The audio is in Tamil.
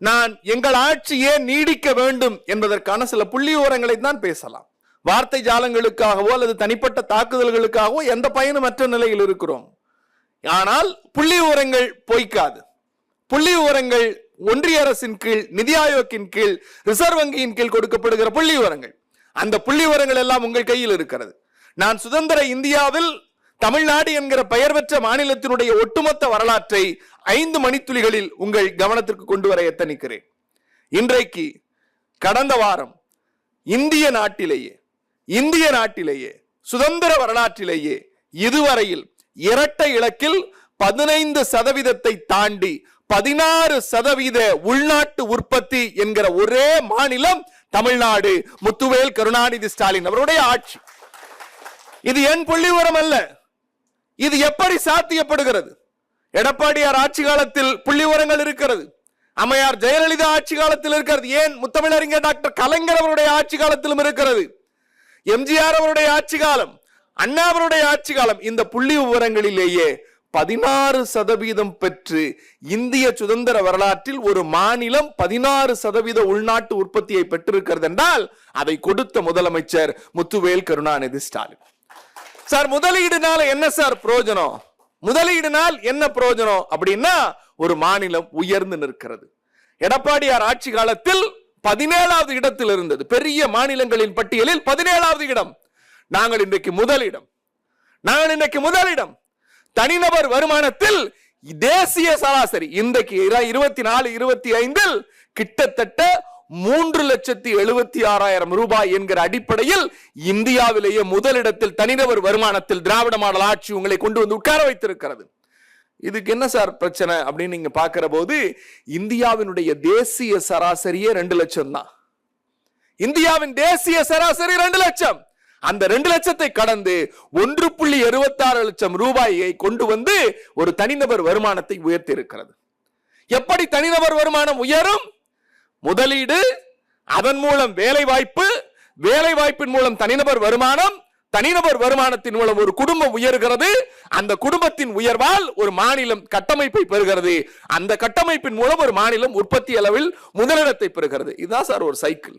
நான் எங்கள் ஆட்சியே நீடிக்க வேண்டும் என்பதற்கான சில புள்ளி விவரங்களை தான் பேசலாம். வார்த்தை ஜாலங்களுக்காகவோ அல்லது தனிப்பட்ட தாக்குதல்களுக்காகவோ எந்த பயனுமற்ற நிலையில் இருக்கிறோம். ஆனால் புள்ளி விவரங்கள் பொய்க்காது. புள்ளி விவரங்கள் ஒன்றிய அரசின் கீழ், நிதி ஆயோக்கின் கீழ், ரிசர்வ் வங்கியின் கீழ் கொடுக்கப்படுகிற புள்ளி விவரங்கள், அந்த புள்ளி விவரங்கள் எல்லாம் உங்கள் கையில் இருக்கிறது. நான் சுதந்திர இந்தியாவில் தமிழ்நாடு என்கிற பெயர் பெற்ற மாநிலத்தினுடைய ஒட்டுமொத்த வரலாற்றை 5 மணித்துளிகளில் உங்கள் கவனத்திற்கு கொண்டு வர எத்தனிக்கிறேன். இன்றைக்கு கடந்த வாரம் இந்திய நாட்டிலேயே சுதந்திர வரலாற்றிலேயே இதுவரையில் இரட்டை இலக்கில் 15% தாண்டி 16% உள்நாட்டு உற்பத்தி என்கிற ஒரே மாநிலம் தமிழ்நாடு. முத்துவேல் கருணாநிதி ஸ்டாலின் அவருடைய ஆட்சி. இது என் புள்ளி விவரம் அல்ல. இது எப்படி சாத்தியப்படுகிறது? எடப்பாடியார் ஆட்சி காலத்தில் புள்ளி விவரங்கள் இருக்கிறது. அம்மையார் ஜெயலலிதா ஆட்சி காலத்தில் இருக்கிறது. ஏன் முத்தமிழறிஞர் டாக்டர் கலைஞர் அவருடைய ஆட்சி காலத்திலும் இருக்கிறது. எம்ஜிஆர் அவருடைய ஆட்சி காலம், அண்ணா அவருடைய ஆட்சி காலம். இந்த புள்ளி விவரங்களிலேயே 16% பெற்று இந்திய சுதந்திர வரலாற்றில் ஒரு மாநிலம் 16% உள்நாட்டு உற்பத்தியை பெற்றிருக்கிறது என்றால் அதை கொடுத்த முதலமைச்சர் முத்துவேல் கருணாநிதி ஸ்டாலின். சார், முதலீடுனால என்ன சார் பிரயோஜனம்? முதலீடுனால் என்ன பிரயோஜனம் அப்படின்னா ஒரு மாநிலம் உயர்ந்து நிற்கிறது. எடப்பாடியார் ஆட்சி காலத்தில் 17வது இடத்தில் இருந்தது. பெரிய மாநிலங்களின் பட்டியலில் 17வது இடம். நாங்கள் இன்றைக்கு முதலிடம். தனிநபர் வருமானத்தில் தேசிய சராசரி இன்றைக்கு 24-25 கிட்டத்தட்ட 3,76,000 ரூபாய் என்கிற அடிப்படையில் இந்தியாவிலேயே முதலிடத்தில் தனிநபர் வருமானத்தில் திராவிட மாடல் ஆட்சி உங்களை கொண்டு வந்து உட்கார வைத்திருக்கிறது. இதுக்கு என்ன சார் பிரச்சனை அப்படின்னு நீங்க பார்க்கிற போது, இந்தியாவினுடைய தேசிய சராசரியே 2 லட்சம் தான். இந்தியாவின் தேசிய சராசரி 2 லட்சம். அந்த 2 லட்சத்தை கடந்து 1.76 லட்சம் ரூபாயை கொண்டு வந்து ஒரு தனிநபர் வருமானத்தை உயர்த்தி இருக்கிறது. எப்படி தனிநபர் வருமானம் உயரும்? முதலீடு, அதன் மூலம் வேலை வாய்ப்பின் மூலம் தனிநபர் வருமானம், தனிநபர் வருமானத்தின் மூலம் ஒரு குடும்பம் உயர்கிறது. அந்த குடும்பத்தின் உயர்வால் ஒரு மாநிலம் கட்டமைப்பை பெறுகிறது. அந்த கட்டமைப்பின் மூலம் ஒரு மாநிலம் உற்பத்தி அளவில் முதலிடத்தை பெறுகிறது. இதுதான் சார் ஒரு சைக்கிள்.